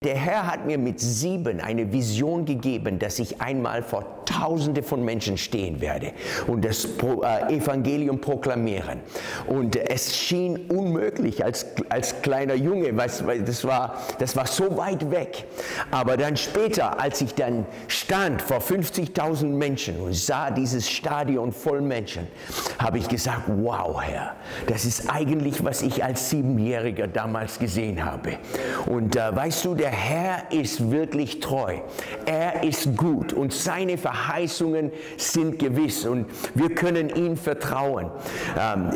Der Herr hat mir mit 7 eine Vision gegeben, dass ich einmal vor Tausende von Menschen stehen werde und das Evangelium proklamieren. Und es schien unmöglich als kleiner Junge, das war so weit weg. Aber dann später, als ich dann stand vor 50.000 Menschen und sah dieses Stadion voll Menschen, habe ich gesagt, wow, Herr, das ist eigentlich, was ich als 7-Jähriger damals gesehen habe. Und weißt du, der Herr ist wirklich treu. Er ist gut und seine Verheißungen sind gewiss und wir können ihm vertrauen.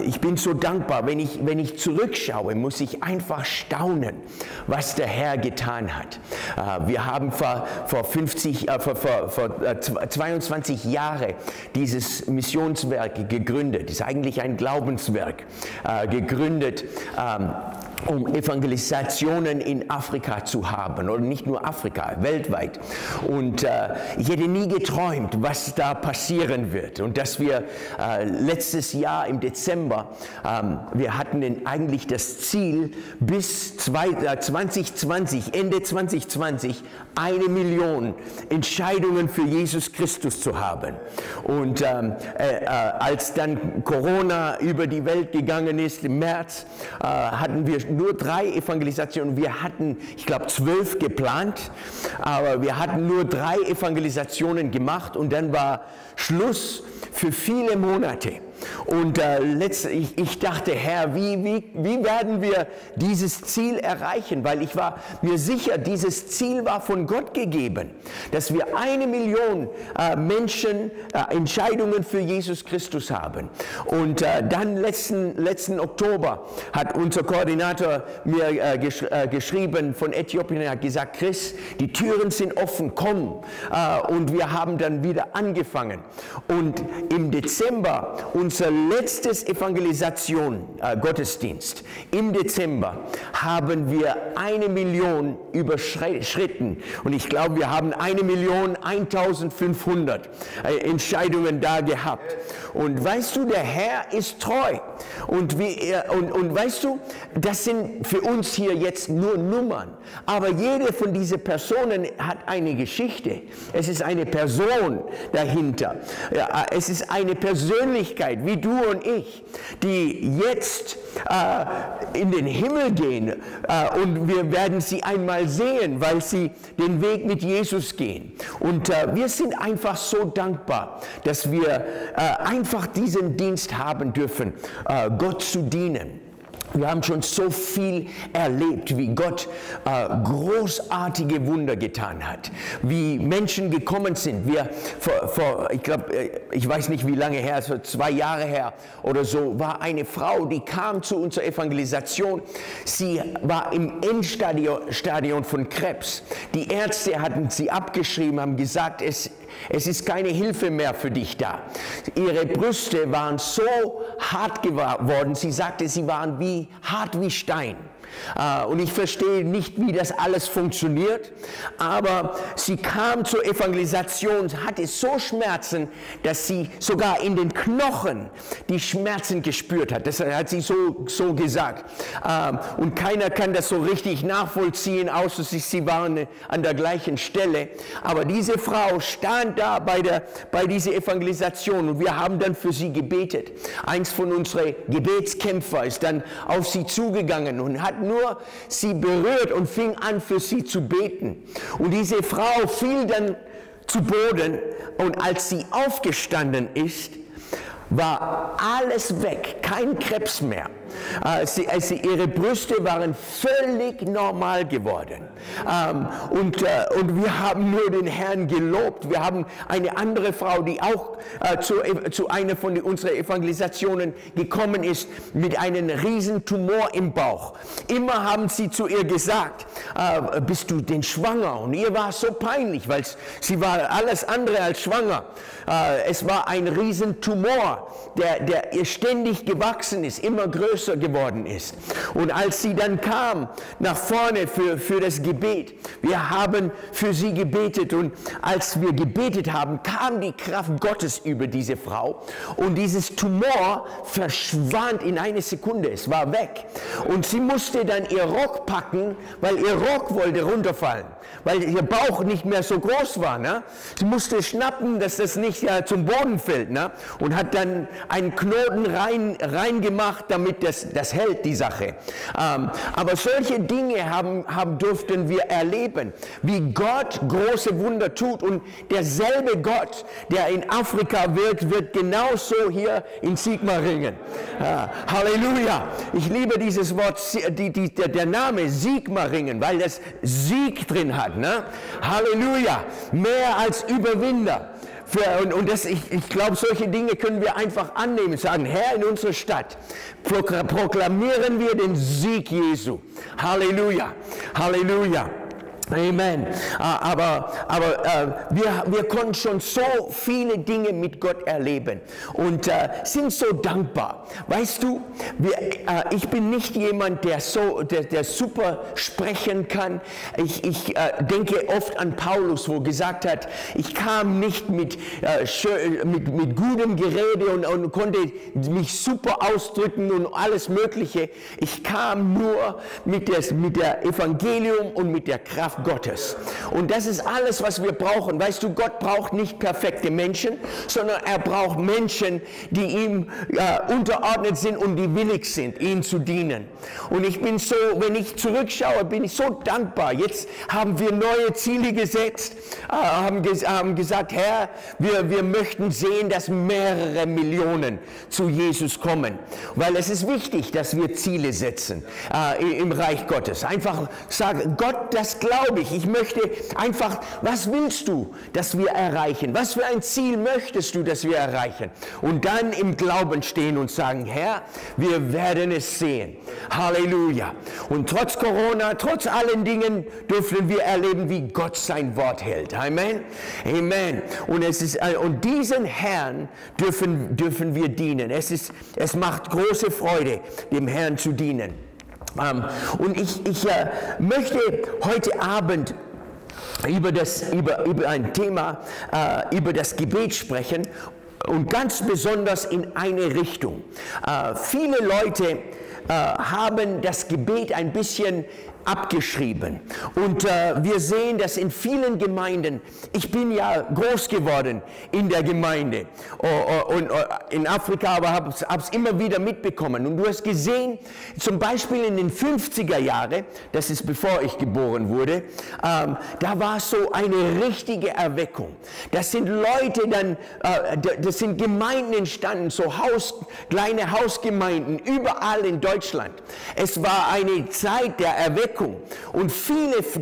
Ich bin so dankbar, wenn ich zurückschaue, muss ich einfach staunen, was der Herr getan hat. Wir haben vor 22 Jahren dieses Missionswerk gegründet. Das ist eigentlich ein Glaubenswerk gegründet, um Evangelisationen in Afrika zu haben, oder nicht nur Afrika, weltweit. Und ich hätte nie geträumt, was da passieren wird. Und dass wir letztes Jahr im Dezember, wir hatten eigentlich das Ziel, bis 2020, Ende 2020, 1 Million Entscheidungen für Jesus Christus zu haben. Und als dann Corona über die Welt gegangen ist, im März, hatten wir nur 3 Evangelisationen. Wir hatten, ich glaube, 12 geplant, aber wir hatten nur 3 Evangelisationen gemacht und dann war Schluss für viele Monate. Und ich dachte, Herr, wie werden wir dieses Ziel erreichen? Weil ich war mir sicher, dieses Ziel war von Gott gegeben, dass wir 1 Million Menschen Entscheidungen für Jesus Christus haben. Und dann letzten Oktober hat unser Koordinator mir geschrieben von Äthiopien, er hat gesagt, Chris, die Türen sind offen, komm. Und wir haben dann wieder angefangen. Und im Dezember, unser letztes Evangelisation Gottesdienst im Dezember, haben wir 1 Million überschritten. Und ich glaube, wir haben 1.500.000 Entscheidungen da gehabt. Und weißt du, der Herr ist treu. Und weißt du, das sind für uns hier jetzt nur Nummern. Aber jede von diesen Personen hat eine Geschichte. Es ist eine Person dahinter. Es ist eine Persönlichkeit, wie du und ich, die jetzt in den Himmel gehen und wir werden sie einmal sehen, weil sie den Weg mit Jesus gehen. Und wir sind einfach so dankbar, dass wir einfach diesen Dienst haben dürfen, Gott zu dienen. Wir haben schon so viel erlebt, wie Gott großartige Wunder getan hat, wie Menschen gekommen sind. Ich weiß nicht wie lange her, so 2 Jahre her oder so, war eine Frau, die kam zu unserer Evangelisation. Sie war im Endstadion von Krebs. Die Ärzte hatten sie abgeschrieben, haben gesagt, es ist keine Hilfe mehr für dich da. Ihre Brüste waren so hart geworden, sie sagte, sie waren hart wie Stein. Und ich verstehe nicht, wie das alles funktioniert, aber sie kam zur Evangelisation, hatte so Schmerzen, dass sie sogar in den Knochen die Schmerzen gespürt hat. Das hat sie so gesagt. Und keiner kann das so richtig nachvollziehen, außer sie waren an der gleichen Stelle. Aber diese Frau stand da bei dieser Evangelisation und wir haben dann für sie gebetet. Eins von unseren Gebetskämpfer ist dann auf sie zugegangen und hat nur sie berührt und fing an, für sie zu beten. Und diese Frau fiel dann zu Boden und als sie aufgestanden ist, war alles weg, kein Krebs mehr. Ihre Brüste waren völlig normal geworden. Und wir haben nur den Herrn gelobt. Wir haben eine andere Frau, die auch zu einer von unseren Evangelisationen gekommen ist, mit einem riesen Tumor im Bauch. Immer haben sie zu ihr gesagt, bist du denn schwanger? Und ihr war es so peinlich, weil sie war alles andere als schwanger. Es war ein riesen Tumor der ihr ständig gewachsen ist, immer größer geworden ist. Und als sie dann kam nach vorne für das Gebet, wir haben für sie gebetet und als wir gebetet haben, kam die Kraft Gottes über diese Frau und dieses Tumor verschwand in eine Sekunde, es war weg. Und sie musste dann ihr Rock packen, weil ihr Rock wollte runterfallen, weil ihr Bauch nicht mehr so groß war. Ne? Sie musste schnappen, dass das nicht zum Boden fällt, ne? Und hat dann einen Knoten reingemacht, damit das hält, die Sache. Aber solche Dinge durften wir erleben, wie Gott große Wunder tut und derselbe Gott, der in Afrika wirkt, wird genauso hier in Sigmaringen. Halleluja! Ich liebe dieses Wort, der Name Sigmaringen, weil das Sieg drin hat. Ne? Halleluja! Mehr als Überwinder. Ich glaube, solche Dinge können wir einfach annehmen, sagen, Herr, in unserer Stadt proklamieren wir den Sieg Jesu. Halleluja, Halleluja. Amen. Aber wir konnten schon so viele Dinge mit Gott erleben und sind so dankbar. Weißt du, ich bin nicht jemand, der super sprechen kann. Ich denke oft an Paulus, wo er gesagt hat, ich kam nicht mit gutem Gerede und konnte mich super ausdrücken und alles Mögliche. Ich kam nur mit der Evangelium und mit der Kraft Gottes. Und das ist alles, was wir brauchen. Weißt du, Gott braucht nicht perfekte Menschen, sondern er braucht Menschen, die ihm unterordnet sind und die willig sind, ihm zu dienen. Und ich bin so, wenn ich zurückschaue, bin ich so dankbar. Jetzt haben wir neue Ziele gesetzt, haben gesagt, Herr, wir möchten sehen, dass mehrere Millionen zu Jesus kommen. Weil es ist wichtig, dass wir Ziele setzen im Reich Gottes. Einfach sagen, Gott, das glaube ich. Ich möchte einfach, was willst du, dass wir erreichen? Was für ein Ziel möchtest du, dass wir erreichen? Und dann im Glauben stehen und sagen, Herr, wir werden es sehen. Halleluja. Und trotz Corona, trotz allen Dingen dürfen wir erleben, wie Gott sein Wort hält. Amen. Amen. Und diesen Herrn dürfen wir dienen. Es macht große Freude, dem Herrn zu dienen. Und ich möchte heute Abend über ein Thema, über das Gebet sprechen und ganz besonders in eine Richtung. Viele Leute haben das Gebet ein bisschen abgeschrieben. Und wir sehen das in vielen Gemeinden. Ich bin ja groß geworden in der Gemeinde und in Afrika, aber habe es immer wieder mitbekommen. Und du hast gesehen, zum Beispiel in den 50er Jahren, das ist bevor ich geboren wurde, da war so eine richtige Erweckung. Das sind Leute dann, das sind Gemeinden entstanden, so kleine Hausgemeinden überall in Deutschland. Es war eine Zeit der Erweckung. Und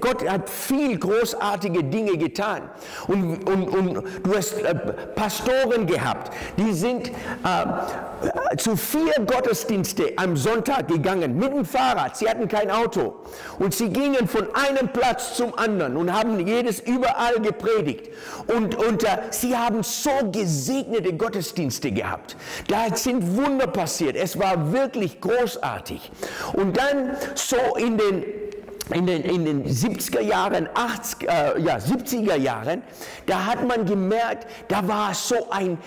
Gott hat viel großartige Dinge getan. Und du hast Pastoren gehabt, die sind zu 4 Gottesdienste am Sonntag gegangen, mit dem Fahrrad. Sie hatten kein Auto. Und sie gingen von einem Platz zum anderen und haben überall gepredigt. Und sie haben so gesegnete Gottesdienste gehabt. Da sind Wunder passiert. Es war wirklich großartig. Und dann so in den 70er Jahren, 70er Jahren, da hat man gemerkt, da war so eine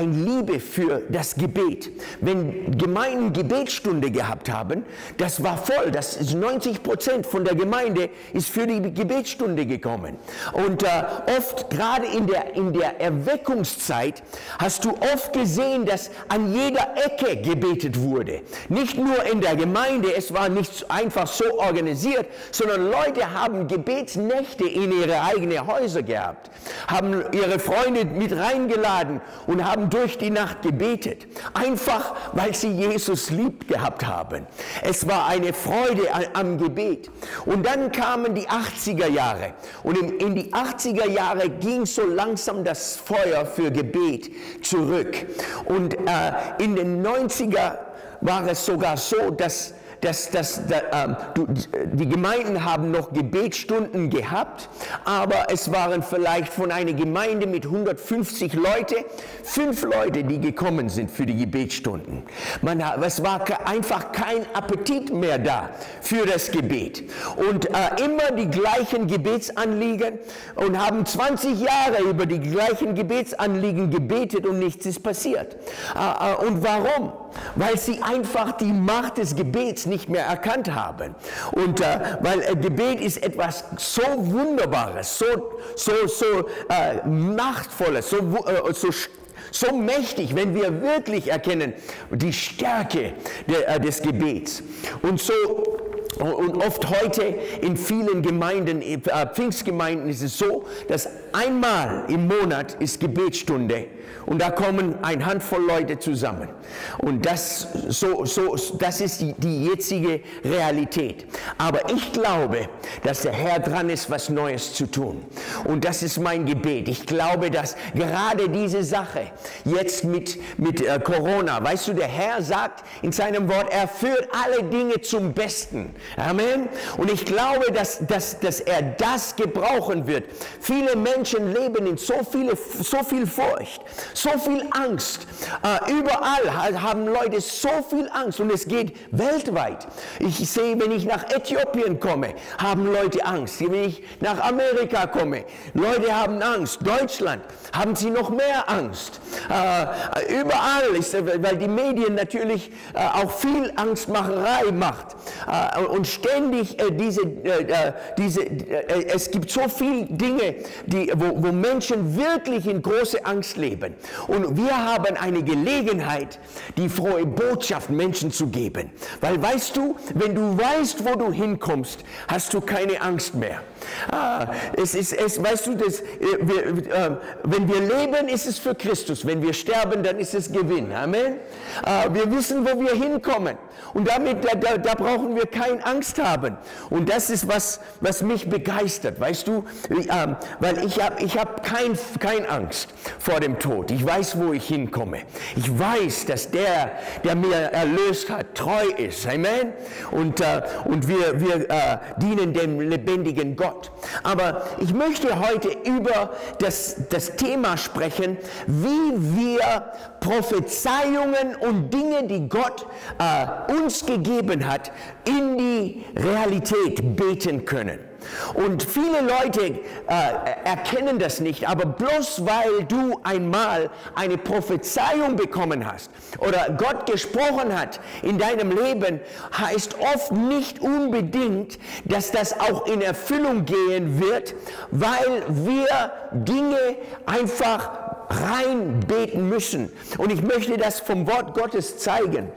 Liebe für das Gebet. Wenn Gemeinden Gebetsstunde gehabt haben, das war voll, 90% von der Gemeinde ist für die Gebetsstunde gekommen. Und oft, gerade in der Erweckungszeit, hast du oft gesehen, dass an jeder Ecke gebetet wurde. Nicht nur in der Gemeinde, es war nicht einfach so organisiert, sondern Leute haben Gebetsnächte in ihre eigenen Häuser gehabt, haben ihre Freunde mit reingeladen und haben durch die Nacht gebetet. Einfach, weil sie Jesus lieb gehabt haben. Es war eine Freude am Gebet. Und dann kamen die 80er Jahre. Und in die 80er Jahre ging so langsam das Feuer für Gebet zurück. Und in den 90er war es sogar so, dass die Gemeinden haben noch Gebetsstunden gehabt, aber es waren vielleicht von einer Gemeinde mit 150 Leute, 5 Leute, die gekommen sind für die Gebetsstunden. Es war einfach kein Appetit mehr da für das Gebet. Und immer die gleichen Gebetsanliegen und haben 20 Jahre über die gleichen Gebetsanliegen gebetet und nichts ist passiert. Und warum? Weil sie einfach die Macht des Gebets nicht mehr erkannt haben. Und weil Gebet ist etwas so Wunderbares, so Machtvolles, so mächtig, wenn wir wirklich erkennen die Stärke des Gebets. Und oft heute in vielen Gemeinden, Pfingstgemeinden ist es so, dass einmal im Monat ist Gebetsstunde und da kommen eine Handvoll Leute zusammen. Und das ist die jetzige Realität. Aber ich glaube, dass der Herr dran ist, was Neues zu tun. Und das ist mein Gebet. Ich glaube, dass gerade diese Sache jetzt mit Corona, weißt du, der Herr sagt in seinem Wort, er führt alle Dinge zum Besten. Amen. Und ich glaube, dass er das gebrauchen wird. Viele Menschen leben in so viel Furcht, so viel Angst. Überall haben Leute so viel Angst und es geht weltweit. Ich sehe, wenn ich nach Äthiopien komme, haben Leute Angst. Wenn ich nach Amerika komme, Leute haben Angst. Deutschland haben sie noch mehr Angst. Überall ist, weil die Medien natürlich auch viel Angstmacherei macht. Und ständig es gibt so viele Dinge, wo Menschen wirklich in große Angst leben. Und wir haben eine Gelegenheit, die frohe Botschaft Menschen zu geben. Weil weißt du, wenn du weißt, wo du hinkommst, hast du keine Angst mehr. Weißt du, wenn wir leben, ist es für Christus. Wenn wir sterben, dann ist es Gewinn. Amen. Wir wissen, wo wir hinkommen. Und damit, da brauchen wir keine Angst haben. Und das ist, was mich begeistert, weißt du, weil ich hab keine Angst vor dem Tod. Ich weiß, wo ich hinkomme. Ich weiß, dass der mir erlöst hat, treu ist. Amen. Und wir dienen dem lebendigen Gott. Aber ich möchte heute über das Thema sprechen, wie wir Prophezeiungen und Dinge, die Gott uns gegeben hat, in die Realität beten können. Und viele Leute erkennen das nicht, aber bloß weil du einmal eine Prophezeiung bekommen hast oder Gott gesprochen hat in deinem Leben, heißt oft nicht unbedingt, dass das auch in Erfüllung gehen wird, weil wir Dinge einfach reinbeten müssen. Und ich möchte das vom Wort Gottes zeigen.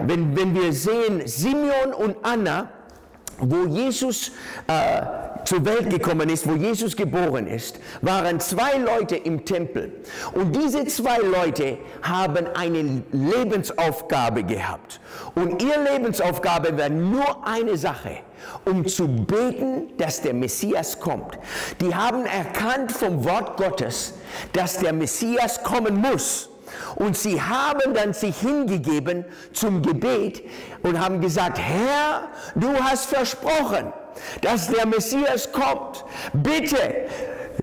Wenn wir sehen, Simeon und Anna, wo Jesus zur Welt gekommen ist, wo Jesus geboren ist, waren 2 Leute im Tempel. Und diese 2 Leute haben eine Lebensaufgabe gehabt. Und ihre Lebensaufgabe war nur eine Sache, um zu beten, dass der Messias kommt. Die haben erkannt vom Wort Gottes, dass der Messias kommen muss. Und sie haben dann sich hingegeben zum Gebet und haben gesagt, Herr, du hast versprochen, dass der Messias kommt. Bitte,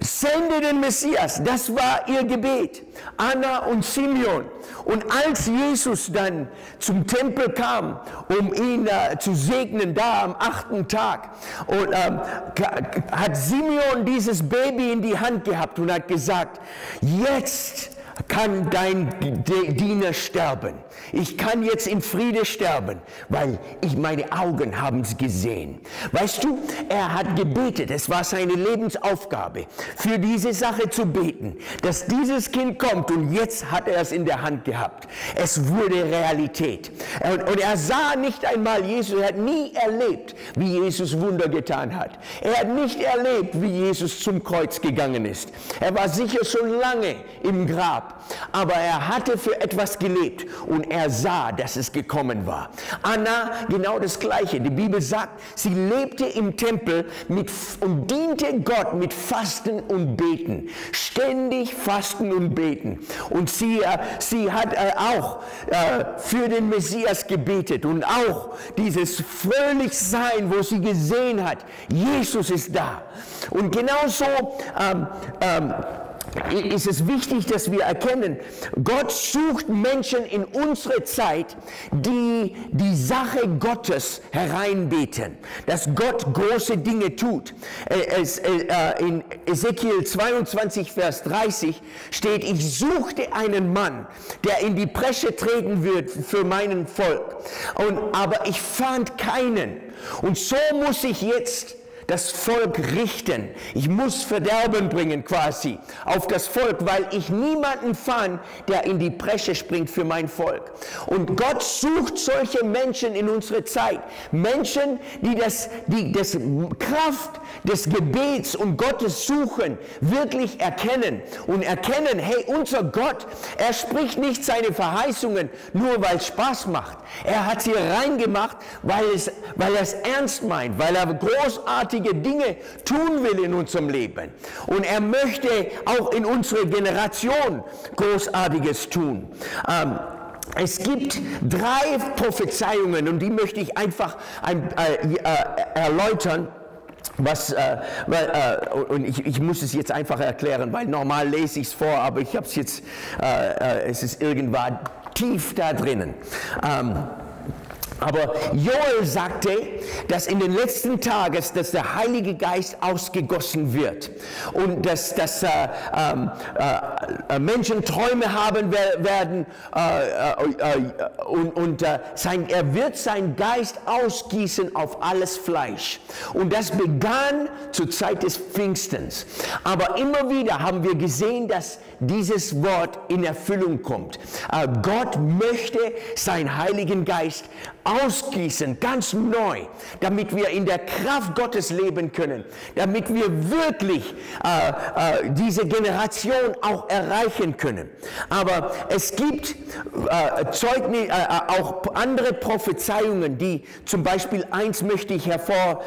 sende den Messias. Das war ihr Gebet. Anna und Simeon. Und als Jesus dann zum Tempel kam, um ihn zu segnen, da am 8. Tag, und, hat Simeon dieses Baby in die Hand gehabt und hat gesagt, jetzt kann dein Diener sterben. Ich kann jetzt in Friede sterben, weil meine Augen haben es gesehen. Weißt du, er hat gebetet, es war seine Lebensaufgabe, für diese Sache zu beten, dass dieses Kind kommt und jetzt hat er es in der Hand gehabt. Es wurde Realität. Und er sah nicht einmal Jesus, er hat nie erlebt, wie Jesus Wunder getan hat. Er hat nicht erlebt, wie Jesus zum Kreuz gegangen ist. Er war sicher schon lange im Grab. aber er hatte für etwas gelebt und er sah, dass es gekommen war. Anna, genau das Gleiche. Die Bibel sagt, sie lebte im Tempel und diente Gott mit Fasten und Beten. Ständig Fasten und Beten. Und sie hat auch für den Messias gebetet und auch dieses Fröhlichsein, wo sie gesehen hat, Jesus ist da. Und genauso ist es wichtig, dass wir erkennen, Gott sucht Menschen in unserer Zeit, die die Sache Gottes hereinbeten, dass Gott große Dinge tut. In Ezekiel 22, Vers 30 steht, ich suchte einen Mann, der in die Bresche treten wird für meinen Volk. Aber ich fand keinen. Und so muss ich jetzt das Volk richten. Ich muss Verderben bringen quasi auf das Volk, weil ich niemanden fand, der in die Bresche springt für mein Volk. Und Gott sucht solche Menschen in unserer Zeit. Menschen, die das Kraft des Gebets und Gottes suchen, wirklich erkennen und erkennen, hey, unser Gott, er spricht nicht seine Verheißungen nur, weil es Spaß macht. Er hat sie reingemacht, weil er es ernst meint, weil er großartige Dinge tun will in unserem Leben. Und er möchte auch in unserer Generation Großartiges tun. Es gibt 3 Prophezeiungen und die möchte ich einfach erläutern. Und ich muss es jetzt einfach erklären, weil normal lese ich es vor, aber ich habe es jetzt, es ist irgendwann tief da drinnen. Aber Joel sagte, dass in den letzten Tagen, dass der Heilige Geist ausgegossen wird und dass Menschen Träume haben werden und er wird seinen Geist ausgießen auf alles Fleisch. Und das begann zur Zeit des Pfingstens. Aber immer wieder haben wir gesehen, dass dieses Wort in Erfüllung kommt. Gott möchte seinen Heiligen Geist ausgießen, ganz neu, damit wir in der Kraft Gottes leben können, damit wir wirklich diese Generation auch erreichen können. Aber es gibt auch andere Prophezeiungen, die zum Beispiel, eins möchte ich einfach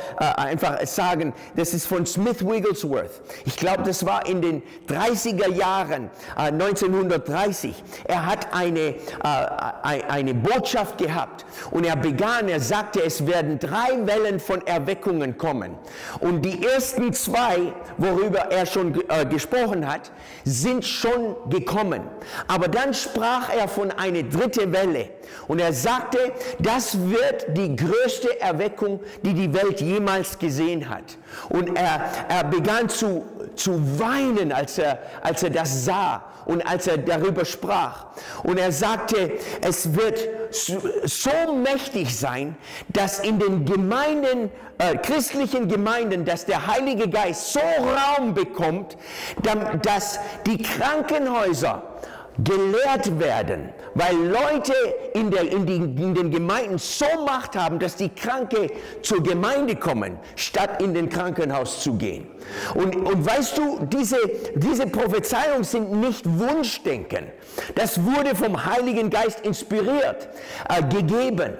sagen, das ist von Smith Wigglesworth. Ich glaube, das war in den 30er Jahren, 1930. Er hat eine Botschaft gehabt und er sagte, es werden 3 Wellen von Erweckungen kommen. Und die ersten 2, worüber er schon gesprochen hat, sind schon gekommen. Aber dann sprach er von einer 3. Welle. Und er sagte, das wird die größte Erweckung, die die Welt jemals gesehen hat. Und er begann zu weinen, als er das sah und als er darüber sprach. Und er sagte, es wird so mächtig sein, dass in den Gemeinden, christlichen Gemeinden, dass der Heilige Geist so Raum bekommt, dass die Krankenhäuser gelehrt werden, weil Leute in den Gemeinden so Macht haben, dass die Kranke zur Gemeinde kommen, statt in den Krankenhaus zu gehen. Und weißt du, diese Prophezeiungen sind nicht Wunschdenken. Das wurde vom Heiligen Geist inspiriert, gegeben.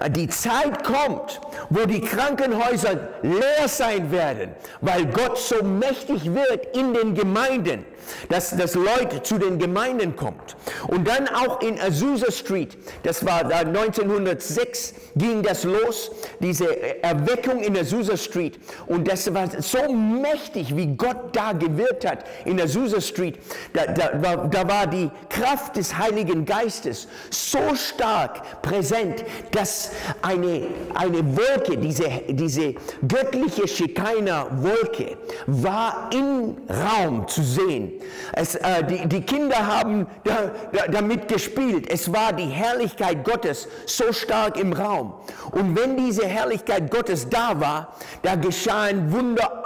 Die Zeit kommt, wo die Krankenhäuser leer sein werden, weil Gott so mächtig wird in den Gemeinden, dass Leute zu den Gemeinden kommt. Und dann auch in Azusa Street, das war 1906, ging das los, diese Erweckung in Azusa Street. Und das war so mächtig, wie Gott da gewirkt hat in Azusa Street. Da war die Kraft des Heiligen Geistes so stark präsent, dass eine Wolke, diese göttliche Shekinah-Wolke, war im Raum zu sehen. Die Kinder haben damit gespielt. Es war die Herrlichkeit Gottes so stark im Raum. Und wenn diese Herrlichkeit Gottes da war, da geschahen Wunder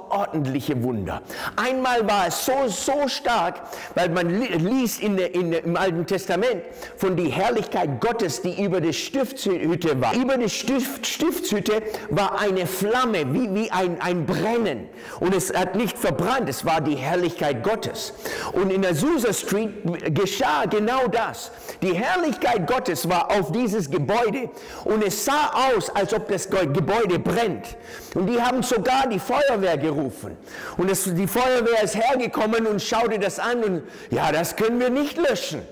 außerordentliche Wunder. Einmal war es so stark, weil man liest im Alten Testament von der Herrlichkeit Gottes, die über der Stiftshütte war. Über der Stiftshütte war eine Flamme, wie ein Brennen. Und es hat nicht verbrannt, es war die Herrlichkeit Gottes. Und in Azusa Street geschah genau das. Die Herrlichkeit Gottes war auf dieses Gebäude und es sah aus, als ob das Gebäude brennt. Und die haben sogar die Feuerwehr gerufen. Und die Feuerwehr ist hergekommen und schaute das an und ja, das können wir nicht löschen.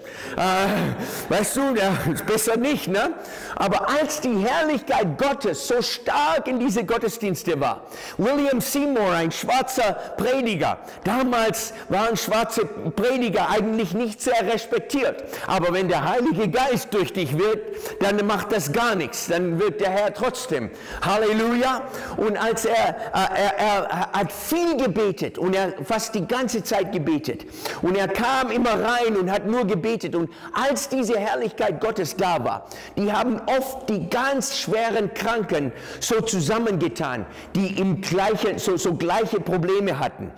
Weißt du, ja, ist besser nicht, ne? Aber als die Herrlichkeit Gottes so stark in diese Gottesdienste war, William Seymour, ein schwarzer Prediger, damals waren schwarze Prediger eigentlich nicht sehr respektiert, aber wenn der Heilige Geist durch dich wirkt, dann macht das gar nichts, dann wird der Herr trotzdem. Halleluja! Und als er hat viel gebetet und er fast die ganze Zeit gebetet und er kam immer rein und hat nur gebetet und als diese Herrlichkeit Gottes da war, die haben oft die ganz schweren Kranken so zusammengetan, die so gleiche Probleme hatten.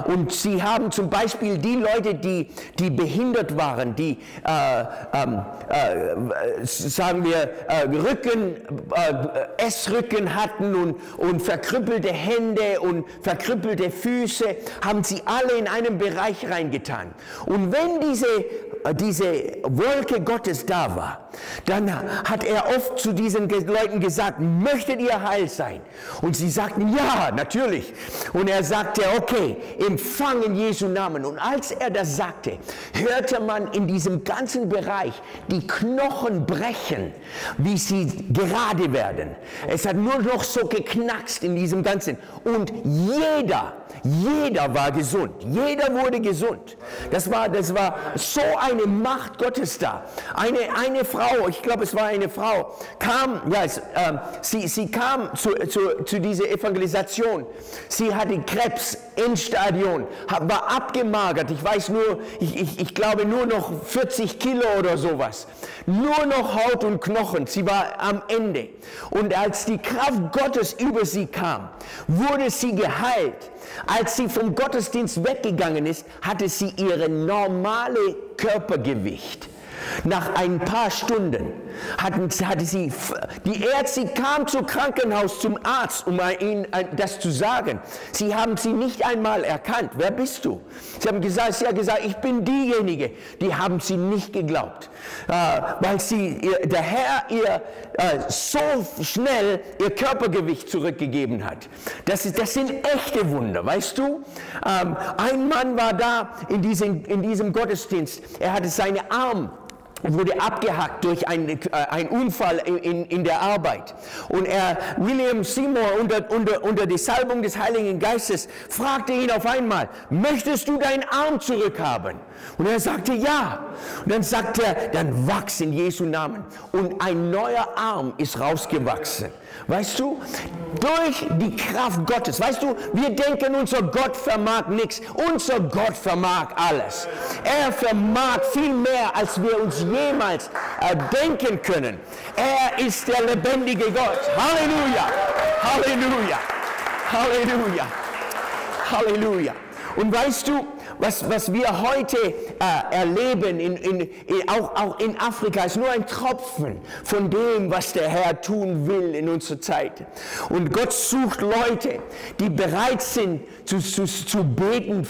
Und sie haben zum Beispiel die Leute, die behindert waren, die sagen wir Essrücken hatten und verkrüppelte Hände und verkrüppelte Füße, haben sie alle in einen Bereich reingetan. Und wenn diese Wolke Gottes da war, dann hat er oft zu diesen Leuten gesagt, möchtet ihr heil sein? Und sie sagten, ja, natürlich. Und er sagte, okay, empfang in Jesu Namen. Und als er das sagte, hörte man in diesem ganzen Bereich die Knochen brechen, wie sie gerade werden. Es hat nur noch so geknackst in diesem Ganzen. Und jeder war gesund. Jeder wurde gesund. Das war so eine Macht Gottes da. Eine Frau, ich glaube es war eine Frau, kam, sie kam zu dieser Evangelisation. Sie hatte Krebs, Endstadion, war abgemagert. Ich weiß nur, ich glaube nur noch 40 Kilo oder sowas. Nur noch Haut und Knochen. Sie war am Ende. Und als die Kraft Gottes über sie kam, wurde sie geheilt. Als sie vom Gottesdienst weggegangen ist, hatte sie ihre normale Körpergewicht. Nach ein paar Stunden hatte sie, die Ärzte kam zum Krankenhaus, zum Arzt, um ihnen das zu sagen. Sie haben sie nicht einmal erkannt. Wer bist du? Sie haben gesagt, ich bin diejenige. Die haben sie nicht geglaubt, weil der Herr ihr so schnell ihr Körpergewicht zurückgegeben hat. Das sind echte Wunder, weißt du? Ein Mann war da in diesem Gottesdienst. Er hatte seinen Arm wurde abgehackt durch einen Unfall in der Arbeit. Und William Seymour unter die Salbung des Heiligen Geistes fragte ihn auf einmal, möchtest du deinen Arm zurückhaben? Und er sagte ja. Und dann sagte er, dann wachs in Jesu Namen. Und ein neuer Arm ist rausgewachsen. Weißt du, durch die Kraft Gottes, weißt du, wir denken, unser Gott vermag nichts. Unser Gott vermag alles. Er vermag viel mehr, als wir uns jemals denken können. Er ist der lebendige Gott. Halleluja, Halleluja, Halleluja, Halleluja. Und weißt du, was wir heute erleben, auch in Afrika, ist nur ein Tropfen von dem, was der Herr tun will in unserer Zeit. Und Gott sucht Leute, die bereit sind zu beten,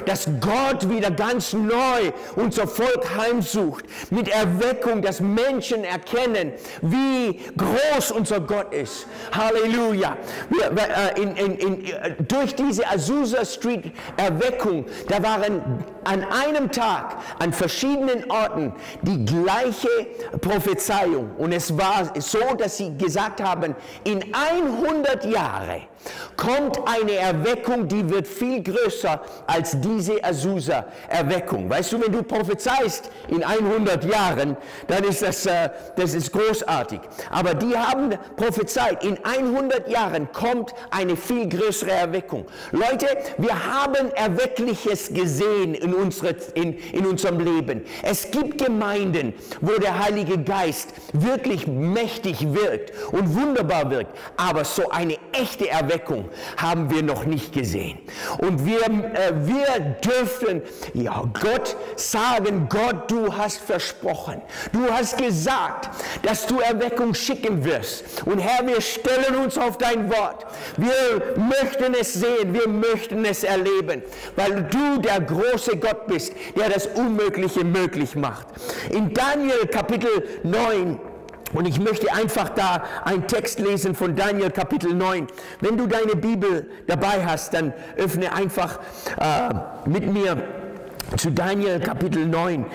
dass Gott wieder ganz neu unser Volk heimsucht, mit Erweckung, dass Menschen erkennen, wie groß unser Gott ist. Halleluja. Durch diese Azusa Street Erweckung, da waren an einem Tag an verschiedenen Orten die gleiche Prophezeiung. Und es war so, dass sie gesagt haben, in 100 Jahre kommt eine Erweckung, die wird viel größer als diese Azusa-Erweckung. Weißt du, wenn du prophezeist in 100 Jahren, dann ist das ist großartig. Aber die haben prophezeit, in 100 Jahren kommt eine viel größere Erweckung. Leute, wir haben erweckliches gesehen in unserem Leben. Es gibt Gemeinden, wo der Heilige Geist wirklich mächtig wirkt und wunderbar wirkt, aber so eine echte Erweckung haben wir noch nicht gesehen. Und wir dürfen Gott sagen, Gott, du hast versprochen, du hast gesagt, dass du Erweckung schicken wirst. Und Herr, wir stellen uns auf dein Wort. Wir möchten es sehen, wir möchten es erleben, weil du der große Gott bist, der das Unmögliche möglich macht. In Daniel Kapitel 9, und ich möchte einfach da einen Text lesen von Daniel Kapitel 9. Wenn du deine Bibel dabei hast, dann öffne einfach mit mir zu Daniel Kapitel 9.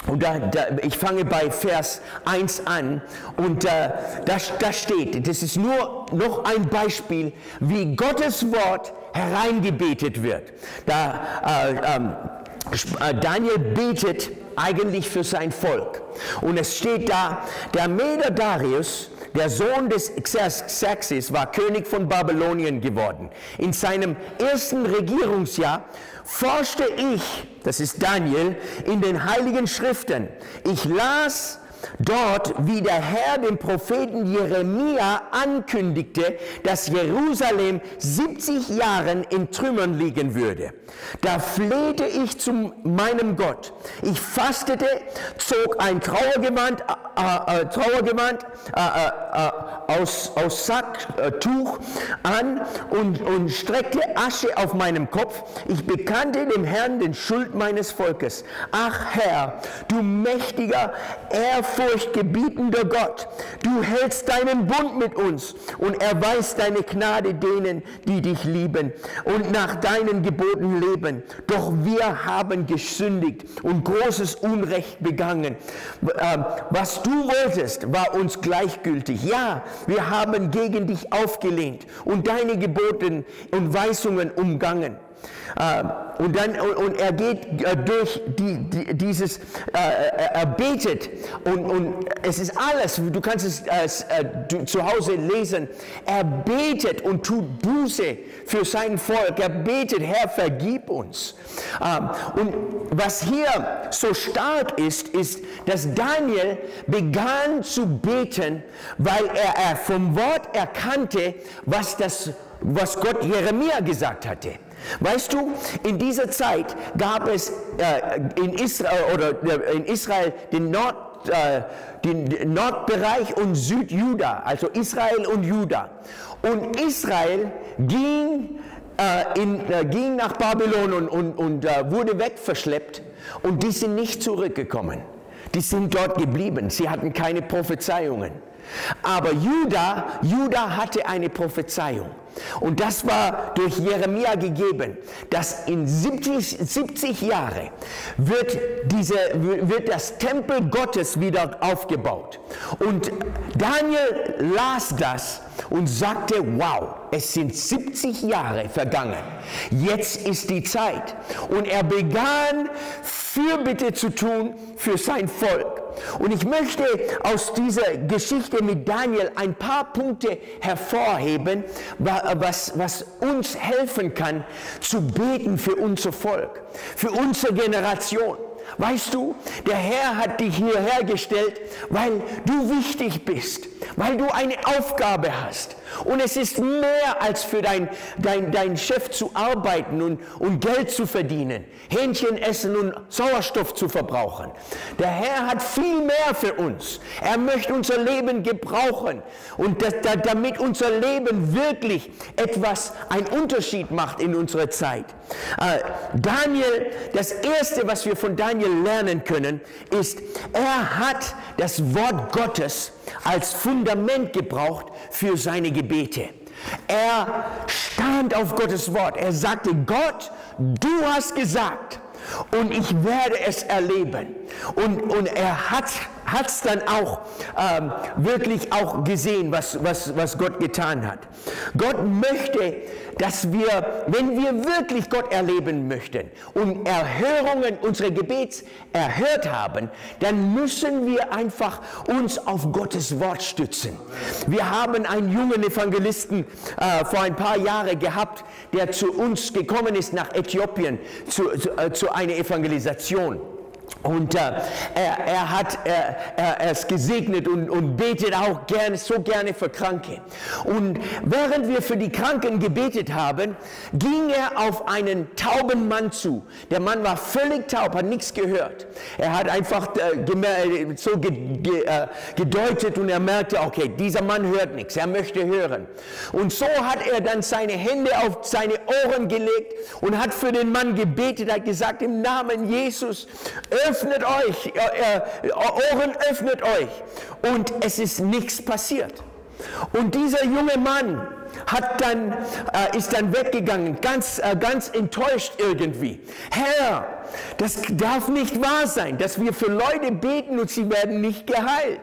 Und ich fange bei Vers 1 an und da steht, das ist nur noch ein Beispiel, wie Gottes Wort hereingebetet wird. Daniel betet eigentlich für sein Volk. Und es steht da, der Meder Darius, der Sohn des Xerxes, war König von Babylonien geworden. In seinem ersten Regierungsjahr forschte ich, das ist Daniel, in den Heiligen Schriften. Ich las dort, wie der Herr dem Propheten Jeremia ankündigte, dass Jerusalem 70 Jahren in Trümmern liegen würde. Da flehte ich zu meinem Gott. Ich fastete, zog ein Trauergewand aus Sacktuch an und streckte Asche auf meinem Kopf. Ich bekannte dem Herrn den Schuld meines Volkes. Ach Herr, du mächtiger, ehrfurchtgebietender Gott, du hältst deinen Bund mit uns und erweist deine Gnade denen, die dich lieben und nach deinen Geboten leben. Doch wir haben gesündigt und großes Unrecht begangen. Was du wolltest, war uns gleichgültig. Ja, wir haben gegen dich aufgelehnt und deine Gebote und Weisungen umgangen. Und er geht durch er betet und es ist alles, du kannst es zu Hause lesen, er betet und tut Buße für sein Volk, er betet, Herr, vergib uns. Und was hier so stark ist, dass Daniel begann zu beten, weil er vom Wort erkannte, was Gott Jeremia gesagt hatte. Weißt du, in dieser Zeit gab es in Israel den Nordbereich und Südjuda, also Israel und Juda. Und Israel ging nach Babylon und wurde wegverschleppt und die sind nicht zurückgekommen. Die sind dort geblieben, sie hatten keine Prophezeiungen. Aber Juda hatte eine Prophezeiung. Und das war durch Jeremia gegeben, dass in 70 Jahre wird das Tempel Gottes wieder aufgebaut. Und Daniel las das und sagte, wow, es sind 70 Jahre vergangen. Jetzt ist die Zeit. Und er begann, Fürbitte zu tun für sein Volk. Und ich möchte aus dieser Geschichte mit Daniel ein paar Punkte hervorheben, was uns helfen kann, zu beten für unser Volk, für unsere Generation. Weißt du, der Herr hat dich hierher gestellt, weil du wichtig bist, weil du eine Aufgabe hast. Und es ist mehr als für deinen Chef zu arbeiten und Geld zu verdienen, Hähnchen essen und Sauerstoff zu verbrauchen. Der Herr hat viel mehr für uns. Er möchte unser Leben gebrauchen und damit unser Leben wirklich einen Unterschied macht in unserer Zeit. Daniel, das Erste, was wir von Daniel lernen können, ist, er hat das Wort Gottes als Fundament gebraucht für seine Gebete. Er stand auf Gottes Wort. Er sagte, Gott, du hast gesagt und ich werde es erleben. Und er hat hat es dann auch wirklich auch gesehen, was Gott getan hat. Gott möchte, dass wir, wenn wir wirklich Gott erleben möchten und Erhörungen unserer Gebets erhört haben, dann müssen wir einfach uns auf Gottes Wort stützen. Wir haben einen jungen Evangelisten vor ein paar Jahren gehabt, der zu uns gekommen ist nach Äthiopien zu einer Evangelisation. Und er ist gesegnet und betet auch so gerne für Kranke. Und während wir für die Kranken gebetet haben, ging er auf einen tauben Mann zu. Der Mann war völlig taub, hat nichts gehört. Er hat einfach gedeutet und er merkte, okay, dieser Mann hört nichts, er möchte hören. Und so hat er dann seine Hände auf seine Ohren gelegt und hat für den Mann gebetet, hat gesagt, im Namen Jesus, öffnet euch, Ohren öffnet euch. Und es ist nichts passiert. Und dieser junge Mann ist dann weggegangen, ganz enttäuscht irgendwie. Herr, das darf nicht wahr sein, dass wir für Leute beten und sie werden nicht geheilt.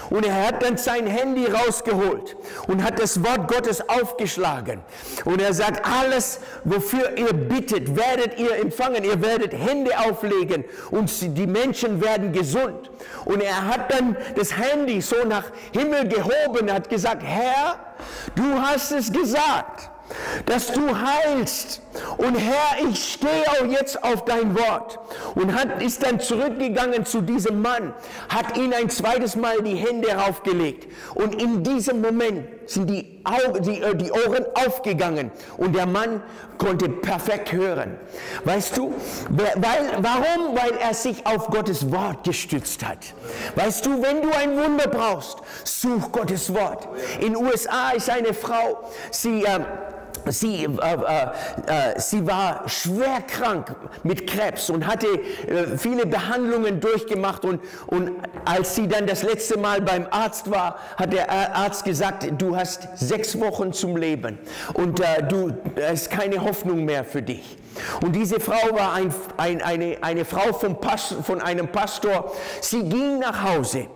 Und er hat dann sein Handy rausgeholt und hat das Wort Gottes aufgeschlagen. Und er sagt, alles, wofür ihr bittet, werdet ihr empfangen. Ihr werdet Hände auflegen und die Menschen werden gesund. Und er hat dann das Handy so nach Himmel gehoben und hat gesagt, Herr, du hast es gesagt, dass du heilst. Und Herr, ich stehe auch jetzt auf dein Wort. Und ist dann zurückgegangen zu diesem Mann, hat ihn ein zweites Mal die Hände raufgelegt. Und in diesem Moment sind die Ohren aufgegangen und der Mann konnte perfekt hören. Weißt du, warum? Weil er sich auf Gottes Wort gestützt hat. Weißt du, wenn du ein Wunder brauchst, such Gottes Wort. In den USA ist eine Frau, sie war schwer krank mit Krebs und hatte viele Behandlungen durchgemacht und als sie dann das letzte Mal beim Arzt war, hat der Arzt gesagt, du hast 6 Wochen zum Leben und es ist keine Hoffnung mehr für dich. Und diese Frau war eine Frau von einem Pastor. Sie ging nach Hause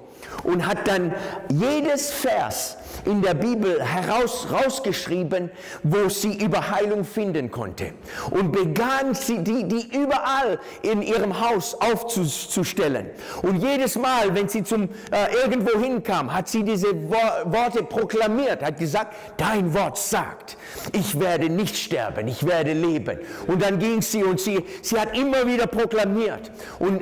und hat dann jedes Vers in der Bibel rausgeschrieben, wo sie über Heilung finden konnte. Und begann sie, die überall in ihrem Haus aufzustellen. Und jedes Mal, wenn sie irgendwo hinkam, hat sie diese Worte proklamiert, hat gesagt, dein Wort sagt, ich werde nicht sterben, ich werde leben. Und dann ging sie und sie hat immer wieder proklamiert. Und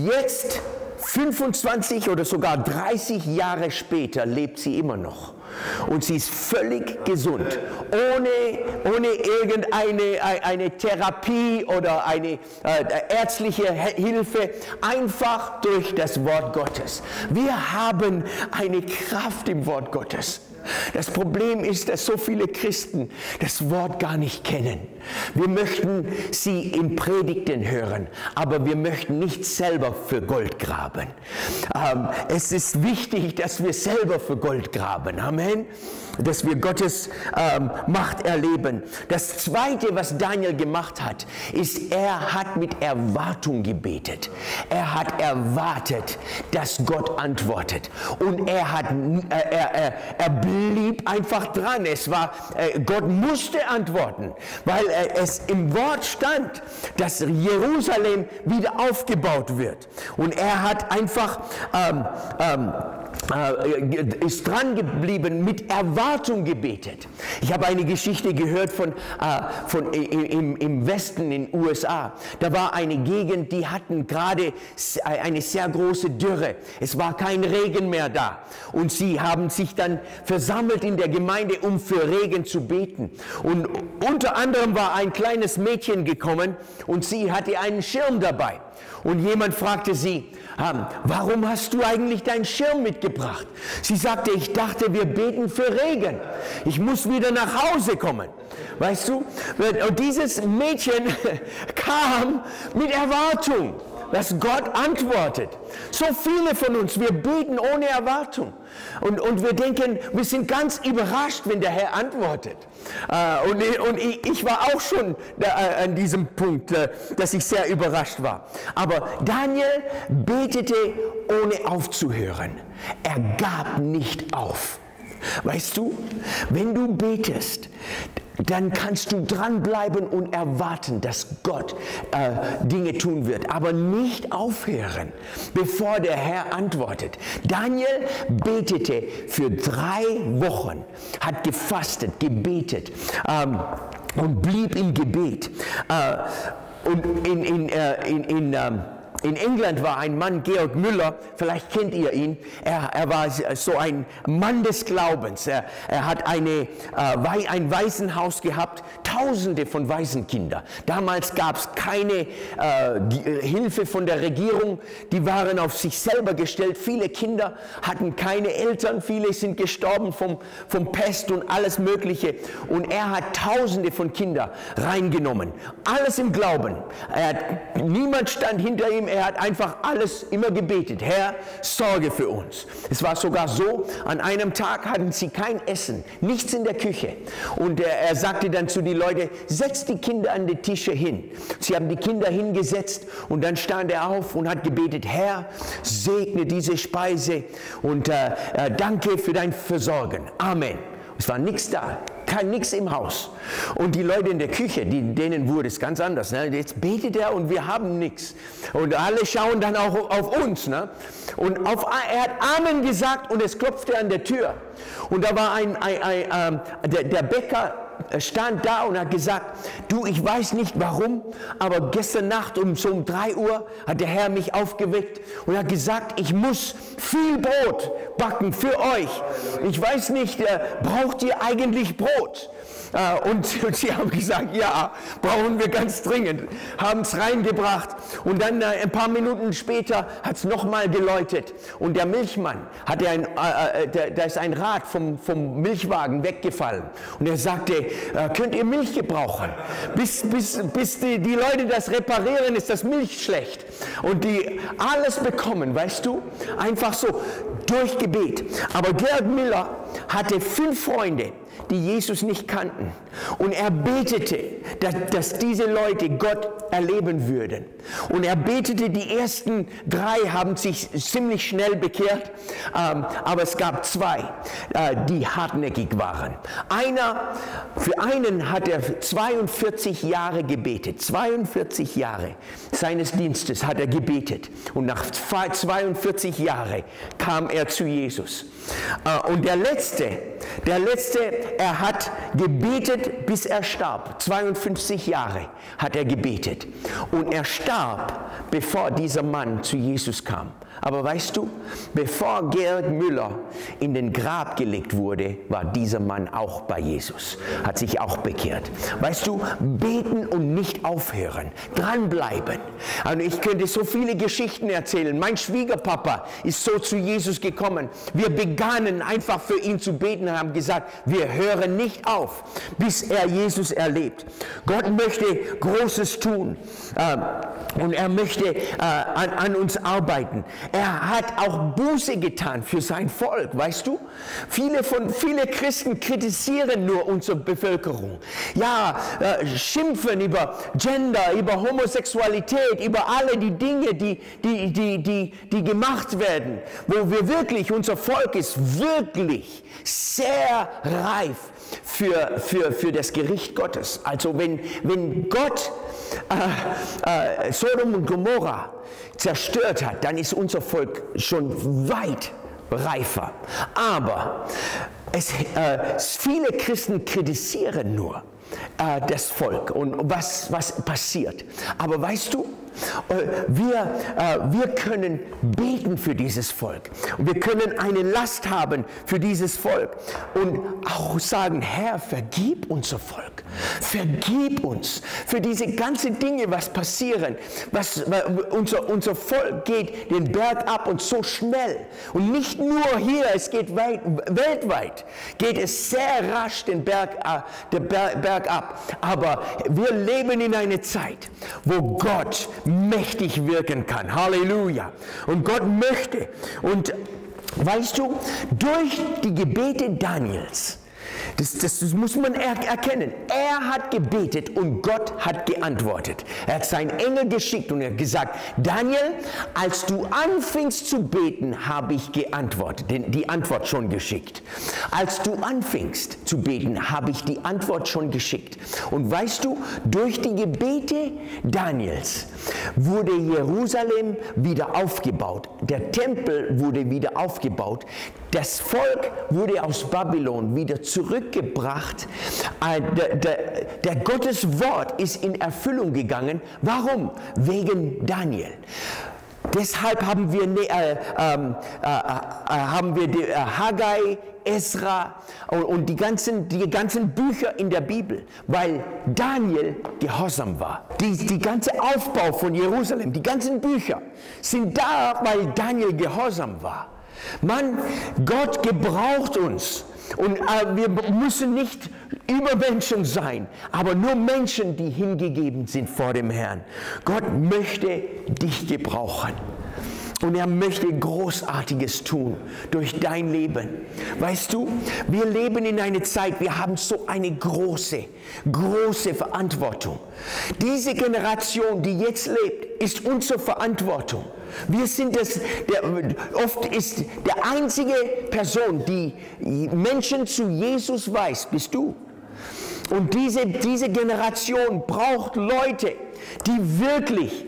jetzt 25 oder sogar 30 Jahre später lebt sie immer noch. Und sie ist völlig gesund, ohne irgendeine Therapie oder eine ärztliche Hilfe, einfach durch das Wort Gottes. Wir haben eine Kraft im Wort Gottes. Das Problem ist, dass so viele Christen das Wort gar nicht kennen. Wir möchten sie in Predigten hören, aber wir möchten nicht selber für Gold graben. Es ist wichtig, dass wir selber für Gold graben. Amen. Dass wir Gottes Macht erleben. Das Zweite, was Daniel gemacht hat, ist, er hat mit Erwartung gebetet. Er hat erwartet, dass Gott antwortet. Und er blieb einfach dran. Gott musste antworten, weil es im Wort stand, dass Jerusalem wieder aufgebaut wird. Und er hat einfach ist dran geblieben, mit Erwartung gebetet. Ich habe eine Geschichte gehört im Westen in den USA. Da war eine Gegend, die hatten gerade eine sehr große Dürre. Es war kein Regen mehr da. Und sie haben sich dann versammelt in der Gemeinde, um für Regen zu beten. Und unter anderem war ein kleines Mädchen gekommen und sie hatte einen Schirm dabei. Und jemand fragte sie, warum hast du eigentlich deinen Schirm mitgebracht? Sie sagte, ich dachte, wir beten für Regen. Ich muss wieder nach Hause kommen. Weißt du? Und dieses Mädchen kam mit Erwartung. dass Gott antwortet. So viele von uns, wir beten ohne Erwartung. Und wir denken, wir sind ganz überrascht, wenn der Herr antwortet. Und ich war auch schon an diesem Punkt, dass ich sehr überrascht war. Aber Daniel betete ohne aufzuhören. Er gab nicht auf. Weißt du, wenn du betest, dann kannst du dranbleiben und erwarten, dass Gott Dinge tun wird, aber nicht aufhören, bevor der Herr antwortet. Daniel betete für 3 Wochen, hat gefastet, gebetet und blieb im Gebet. Und in England war ein Mann, Georg Müller, vielleicht kennt ihr ihn, er war so ein Mann des Glaubens. Er hat ein Waisenhaus gehabt, Tausende von Waisenkindern. Damals gab es keine Hilfe von der Regierung, die waren auf sich selber gestellt. Viele Kinder hatten keine Eltern, viele sind gestorben vom Pest und alles Mögliche. Und er hat Tausende von Kindern reingenommen, alles im Glauben. Niemand stand hinter ihm. Er hat einfach alles immer gebetet. Herr, sorge für uns. Es war sogar so, an einem Tag hatten sie kein Essen, nichts in der Küche. Und er sagte dann zu den Leuten, setzt die Kinder an die Tische hin. Sie haben die Kinder hingesetzt und dann stand er auf und hat gebetet, Herr, segne diese Speise und danke für dein Versorgen. Amen. Es war nichts da, nichts im Haus. Und die Leute in der Küche, denen wurde es ganz anders. Ne? Jetzt betet er und wir haben nichts. Und alle schauen dann auch auf uns. Ne? Und er hat Amen gesagt und es klopfte an der Tür. Und da war der Bäcker stand da und hat gesagt, du, ich weiß nicht warum, aber gestern Nacht um 3 Uhr hat der Herr mich aufgeweckt und hat gesagt, ich muss viel Brot backen für euch. Ich weiß nicht, braucht ihr eigentlich Brot? Und sie haben gesagt, ja, brauchen wir ganz dringend. Haben es reingebracht und dann ein paar Minuten später hat es nochmal geläutet und der Milchmann, da ist ein Rad vom Milchwagen weggefallen und er sagte, könnt ihr Milch gebrauchen? Bis die Leute das reparieren, ist das Milch schlecht. Und die alles bekommen, weißt du, einfach so durch Gebet. Aber Georg Müller hatte 5 Freunde, die Jesus nicht kannten. Und er betete, dass diese Leute Gott erleben würden. Und er betete, die ersten 3 haben sich ziemlich schnell bekehrt, aber es gab 2, die hartnäckig waren. Für einen hat er 42 Jahre gebetet, 42 Jahre seines Dienstes hat er gebetet. Und nach 42 Jahren kam er zu Jesus. Und der letzte, er hat gebetet, bis er starb. 52 Jahre hat er gebetet. Und er starb, bevor dieser Mann zu Jesus kam. Aber weißt du, bevor Georg Müller in den Grab gelegt wurde, war dieser Mann auch bei Jesus, hat sich auch bekehrt. Weißt du, beten und nicht aufhören, dranbleiben. Also ich könnte so viele Geschichten erzählen. Mein Schwiegerpapa ist so zu Jesus gekommen. Wir begannen einfach für ihn zu beten und haben gesagt, wir hören nicht auf, bis er Jesus erlebt. Gott möchte Großes tun und er möchte an uns arbeiten. Er hat auch Buße getan für sein Volk, weißt du? Viele Christen kritisieren nur unsere Bevölkerung. Ja, schimpfen über Gender, über Homosexualität, über alle die Dinge, die gemacht werden, wo wir wirklich, unser Volk ist wirklich sehr reif für das Gericht Gottes. Also wenn Gott Sodom und Gomorra zerstört hat, dann ist unser Volk schon weit reifer. Aber viele Christen kritisieren nur das Volk und was passiert. Aber weißt du, wir können beten für dieses Volk. Wir können eine Last haben für dieses Volk und auch sagen, Herr, vergib unser Volk. Vergib uns für diese ganzen Dinge, was passieren. Unser Volk geht den Berg ab und so schnell. Und nicht nur hier, es geht weltweit, geht es sehr rasch den Berg ab. Aber wir leben in einer Zeit, wo Gott mächtig wirken kann. Halleluja. Und Gott möchte. Und weißt du, durch die Gebete Daniels, das muss man erkennen. Er hat gebetet und Gott hat geantwortet. Er hat seinen Engel geschickt und er hat gesagt, Daniel, als du anfingst zu beten, habe ich geantwortet, die Antwort schon geschickt. Als du anfingst zu beten, habe ich die Antwort schon geschickt. Und weißt du, durch die Gebete Daniels wurde Jerusalem wieder aufgebaut. Der Tempel wurde wieder aufgebaut. Das Volk wurde aus Babylon wieder zurückgebracht. Der Gottes Wort ist in Erfüllung gegangen. Warum? Wegen Daniel. Deshalb haben wir Haggai, Esra und die ganzen Bücher in der Bibel, weil Daniel gehorsam war. Die ganze Aufbau von Jerusalem, die ganzen Bücher sind da, weil Daniel gehorsam war. Mann, Gott gebraucht uns und wir müssen nicht Übermenschen sein, aber nur Menschen, die hingegeben sind vor dem Herrn. Gott möchte dich gebrauchen. Und er möchte Großartiges tun durch dein Leben. Weißt du, wir leben in einer Zeit, wir haben so eine große Verantwortung. Diese Generation, die jetzt lebt, ist unsere Verantwortung. Wir sind oft ist der einzige Person, die Menschen zu Jesus weist, bist du. Und diese Generation braucht Leute, die wirklich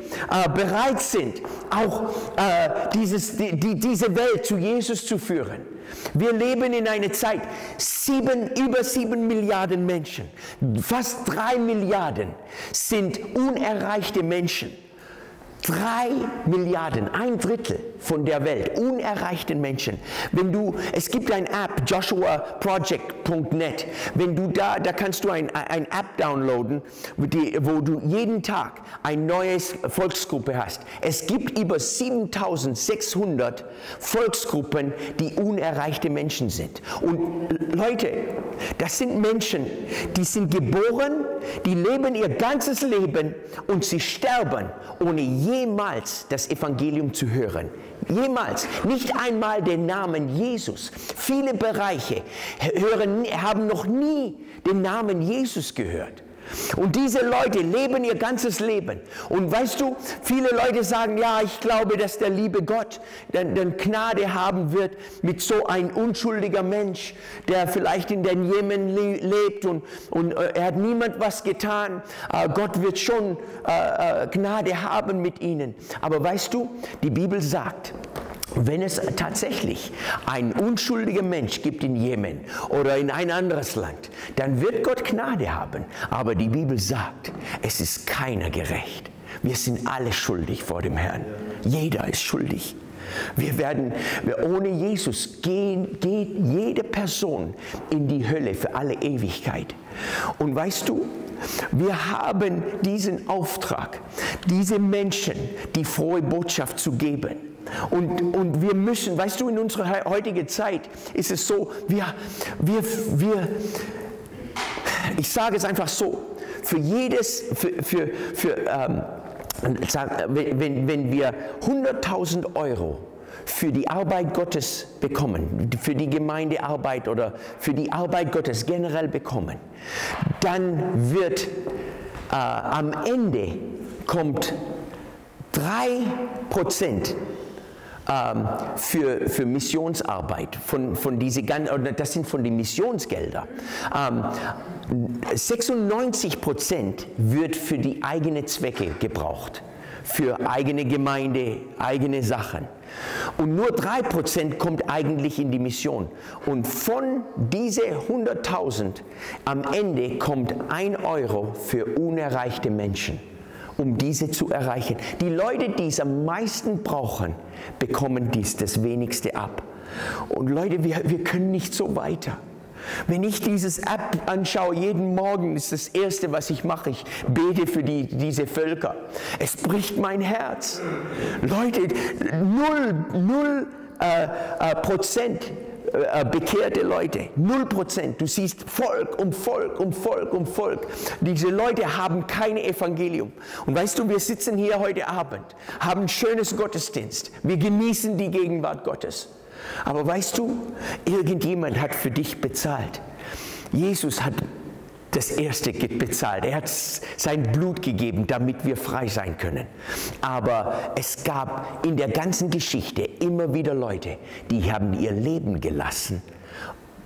bereit sind, auch diese Welt zu Jesus zu führen. Wir leben in einer Zeit, über 7 Milliarden Menschen, fast 3 Milliarden sind unerreichte Menschen. 3 Milliarden, 1/3 von der Welt, unerreichten Menschen. Es gibt eine App, joshuaproject.net. Wenn du da kannst du eine App downloaden, wo du jeden Tag eine neue Volksgruppe hast. Es gibt über 7600 Volksgruppen, die unerreichte Menschen sind. Und Leute, das sind Menschen, die sind geboren, die leben ihr ganzes Leben und sie sterben, ohne jemals das Evangelium zu hören. Jemals. Nicht einmal den Namen Jesus. Viele Bereiche haben noch nie den Namen Jesus gehört. Und diese Leute leben ihr ganzes Leben. Und weißt du, viele Leute sagen, ja, ich glaube, dass der liebe Gott dann Gnade haben wird mit so einem unschuldiger Mensch, der vielleicht in den Jemen lebt und er hat niemand was getan. Gott wird schon Gnade haben mit ihnen. Aber weißt du, die Bibel sagt, wenn es tatsächlich ein unschuldiger Mensch gibt in Jemen oder in ein anderes Land, dann wird Gott Gnade haben. Aber die Bibel sagt, es ist keiner gerecht. Wir sind alle schuldig vor dem Herrn. Jeder ist schuldig. Ohne Jesus geht jede Person in die Hölle für alle Ewigkeit. Und weißt du, wir haben diesen Auftrag, diese Menschen die frohe Botschaft zu geben. Und wir müssen, weißt du, in unserer heutigen Zeit ist es so, ich sage es einfach so, wenn wir 100.000 Euro für die Arbeit Gottes bekommen, für die Gemeindearbeit oder für die Arbeit Gottes generell bekommen, dann wird am Ende kommt 3% für Missionsarbeit, das sind von den Missionsgeldern. 96% wird für die eigenen Zwecke gebraucht, für eigene Gemeinde, eigene Sachen. Und nur 3% kommt eigentlich in die Mission. Und von diesen 100.000 am Ende kommt 1 Euro für unerreichte Menschen, um diese zu erreichen. Die Leute, die es am meisten brauchen, bekommen das wenigste ab. Und Leute, wir können nicht so weiter. Wenn ich dieses App anschaue, jeden Morgen ist das Erste, was ich mache, ich bete für diese Völker. Es bricht mein Herz. Leute, 0% bekehrte Leute, 0%. Du siehst Volk um Volk um Volk um Volk. Diese Leute haben kein Evangelium. Und weißt du, wir sitzen hier heute Abend, haben ein schönes Gottesdienst. Wir genießen die Gegenwart Gottes. Aber weißt du, irgendjemand hat für dich bezahlt. Jesus hat das Erste bezahlt. Er hat sein Blut gegeben, damit wir frei sein können. Aber es gab in der ganzen Geschichte immer wieder Leute, die haben ihr Leben gelassen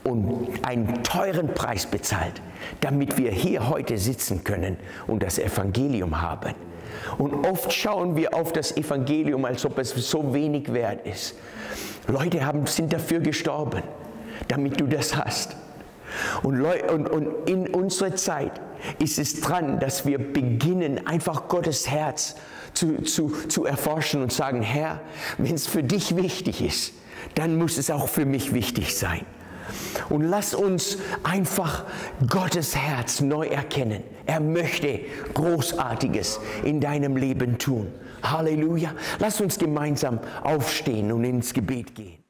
und einen teuren Preis bezahlt, damit wir hier heute sitzen können und das Evangelium haben. Und oft schauen wir auf das Evangelium, als ob es so wenig wert ist. Leute sind dafür gestorben, damit du das hast. Und in unserer Zeit ist es dran, dass wir beginnen, einfach Gottes Herz zu erforschen und sagen, Herr, wenn es für dich wichtig ist, dann muss es auch für mich wichtig sein. Und lass uns einfach Gottes Herz neu erkennen. Er möchte Großartiges in deinem Leben tun. Halleluja. Lass uns gemeinsam aufstehen und ins Gebet gehen.